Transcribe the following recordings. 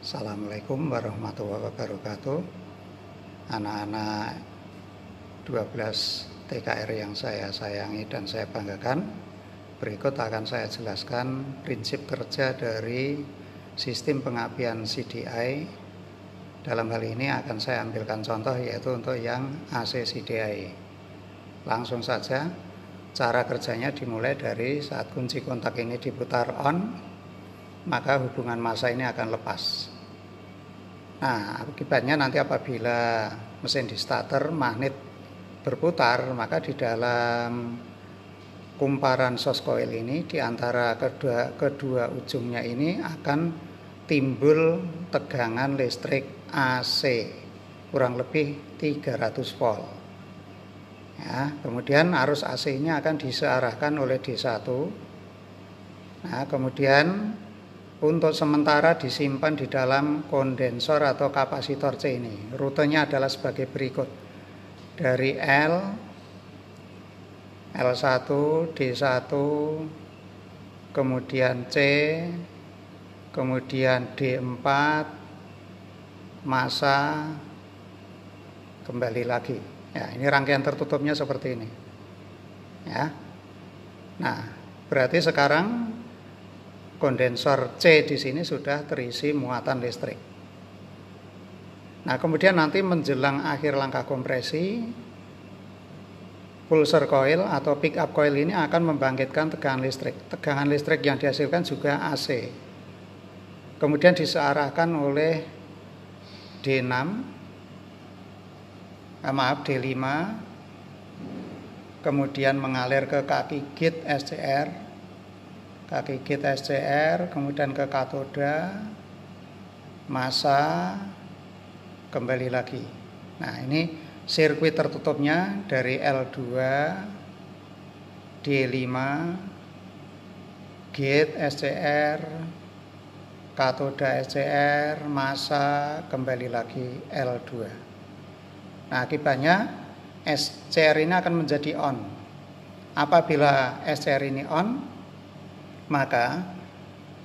Assalamualaikum warahmatullahi wabarakatuh. Anak-anak 12 TKR yang saya sayangi dan saya banggakan, berikut akan saya jelaskan prinsip kerja dari sistem pengapian CDI. Dalam hal ini akan saya ambilkan contoh, yaitu untuk yang AC CDI. Langsung saja, cara kerjanya dimulai dari saat kunci kontak ini diputar on, maka hubungan massa ini akan lepas. Nah, akibatnya nanti apabila mesin di starter, magnet berputar, maka di dalam kumparan sos coil ini, di antara kedua ujungnya ini akan timbul tegangan listrik AC kurang lebih 300 volt. Ya, kemudian arus AC ini akan disearahkan oleh D1. Nah, kemudian untuk sementara disimpan di dalam kondensor atau kapasitor C ini. Rutenya adalah sebagai berikut. Dari L1, D1, kemudian C, kemudian D4, massa, kembali lagi. Ya, ini rangkaian tertutupnya seperti ini. Ya. Nah, berarti sekarang kondensor C di sini sudah terisi muatan listrik. Nah, kemudian nanti menjelang akhir langkah kompresi, pulser coil atau pick up coil ini akan membangkitkan tegangan listrik. Tegangan listrik yang dihasilkan juga AC. Kemudian disearahkan oleh D5, kemudian mengalir ke kaki gate SCR, kemudian ke katoda, massa, kembali lagi. Nah, ini sirkuit tertutupnya dari L2, D5, gate SCR, katoda SCR, massa, kembali lagi L2. Nah, akibatnya SCR ini akan menjadi on. Apabila SCR ini on, maka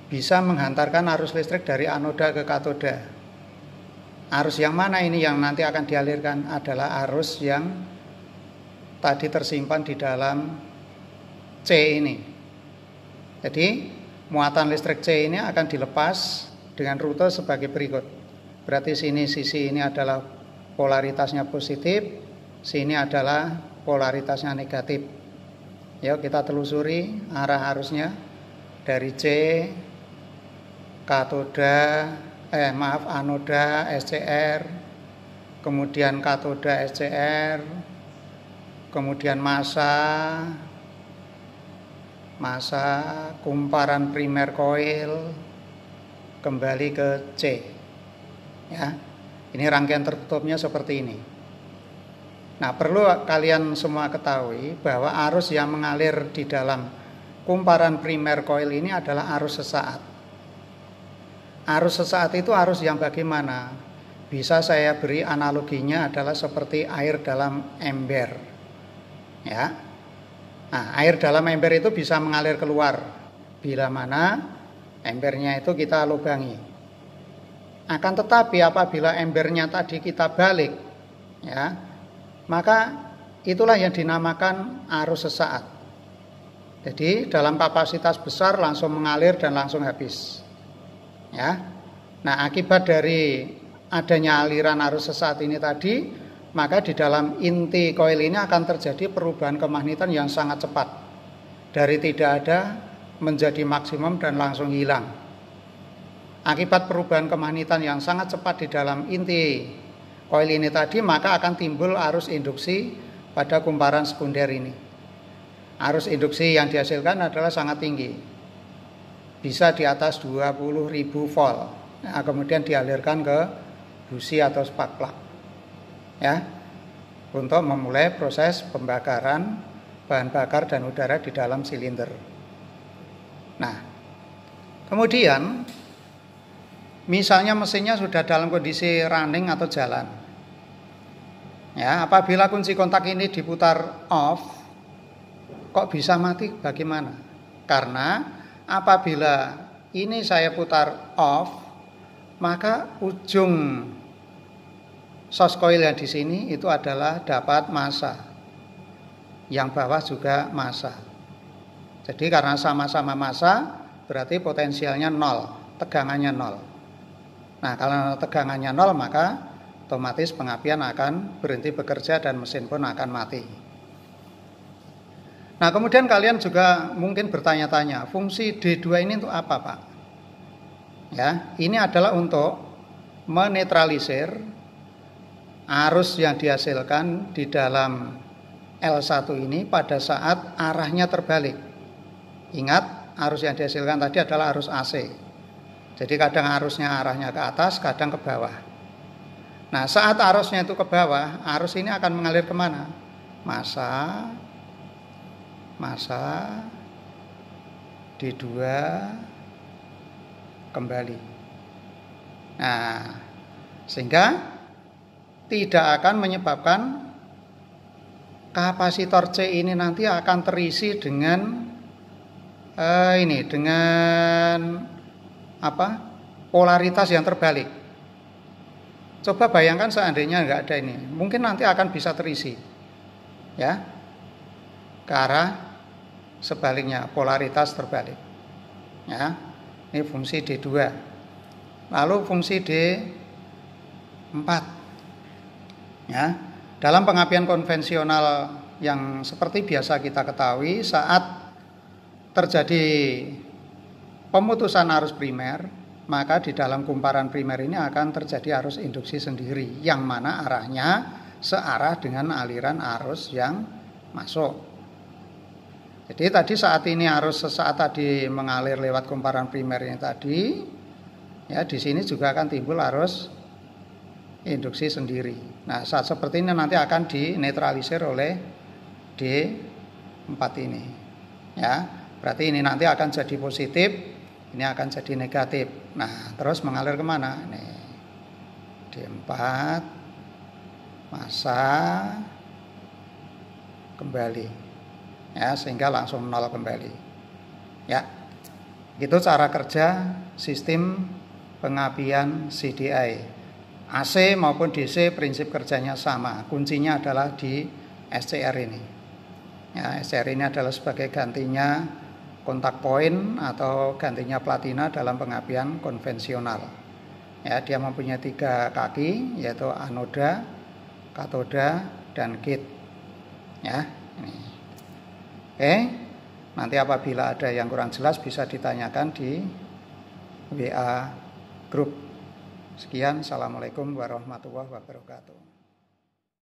bisa menghantarkan arus listrik dari anoda ke katoda. Arus yang mana ini yang nanti akan dialirkan? Adalah arus yang tadi tersimpan di dalam C ini. Jadi muatan listrik C ini akan dilepas dengan rute sebagai berikut. Berarti sisi ini adalah polaritasnya positif, sini adalah polaritasnya negatif. Yuk kita telusuri arah arusnya. Dari C, anoda SCR, kemudian katoda SCR, kemudian massa, kumparan primer coil, kembali ke C. Ya, ini rangkaian tertutupnya seperti ini. Nah, perlu kalian semua ketahui bahwa arus yang mengalir di dalam kumparan primer coil ini adalah arus sesaat. Arus sesaat itu arus yang bagaimana? Bisa saya beri analoginya adalah seperti air dalam ember. Ya. Nah, air dalam ember itu bisa mengalir keluar bila mana embernya itu kita lubangi. Akan tetapi apabila embernya tadi kita balik, ya, maka itulah yang dinamakan arus sesaat. Jadi dalam kapasitas besar langsung mengalir dan langsung habis. Ya. Nah, akibat dari adanya aliran arus sesaat ini tadi, maka di dalam inti koil ini akan terjadi perubahan kemagnetan yang sangat cepat. Dari tidak ada menjadi maksimum dan langsung hilang. Akibat perubahan kemagnetan yang sangat cepat di dalam inti koil ini tadi, maka akan timbul arus induksi pada kumparan sekunder ini. Arus induksi yang dihasilkan adalah sangat tinggi, bisa di atas 20.000 volt. Nah, kemudian dialirkan ke busi atau spark plug, ya, untuk memulai proses pembakaran bahan bakar dan udara di dalam silinder. Nah, kemudian misalnya mesinnya sudah dalam kondisi running atau jalan, ya, apabila kunci kontak ini diputar off, kok bisa mati? Bagaimana? Karena apabila ini saya putar off, maka ujung source coil yang di sini itu adalah dapat massa. Yang bawah juga massa. Jadi karena sama-sama massa, berarti potensialnya 0, tegangannya 0. Nah, kalau tegangannya 0, maka otomatis pengapian akan berhenti bekerja dan mesin pun akan mati. Nah, kemudian kalian juga mungkin bertanya-tanya, fungsi D2 ini untuk apa, Pak? Ya, ini adalah untuk menetralisir arus yang dihasilkan di dalam L1 ini pada saat arahnya terbalik. Ingat, arus yang dihasilkan tadi adalah arus AC. Jadi kadang arusnya arahnya ke atas, kadang ke bawah. Nah, saat arusnya itu ke bawah, arus ini akan mengalir kemana? Massa D2 kembali. Nah, sehingga tidak akan menyebabkan kapasitor C ini nanti akan terisi dengan polaritas yang terbalik. Coba bayangkan seandainya nggak ada ini, mungkin nanti akan bisa terisi, ya, ke arah sebaliknya, polaritas terbalik. Ya, ini fungsi D2. Lalu fungsi D4. Ya, dalam pengapian konvensional yang seperti biasa kita ketahui, saat terjadi pemutusan arus primer, maka di dalam kumparan primer ini akan terjadi arus induksi sendiri, yang mana arahnya searah dengan aliran arus yang masuk. Jadi tadi saat ini arus sesaat tadi mengalir lewat kumparan primer ini tadi, ya di sini juga akan timbul arus induksi sendiri. Nah, saat seperti ini nanti akan dinetralisir oleh D4 ini. Ya, berarti ini nanti akan jadi positif, ini akan jadi negatif. Nah, terus mengalir kemana? Nih, D4, massa, kembali. Ya, sehingga langsung 0 kembali. Ya, itu cara kerja sistem pengapian CDI. AC maupun DC prinsip kerjanya sama. Kuncinya adalah di SCR ini. Ya, SCR ini adalah sebagai gantinya kontak point atau gantinya platina dalam pengapian konvensional. Ya, dia mempunyai 3 kaki, yaitu anoda, katoda, dan gate. Ya, ini. Oke. Nanti apabila ada yang kurang jelas bisa ditanyakan di WA grup. Sekian, assalamualaikum warahmatullahi wabarakatuh.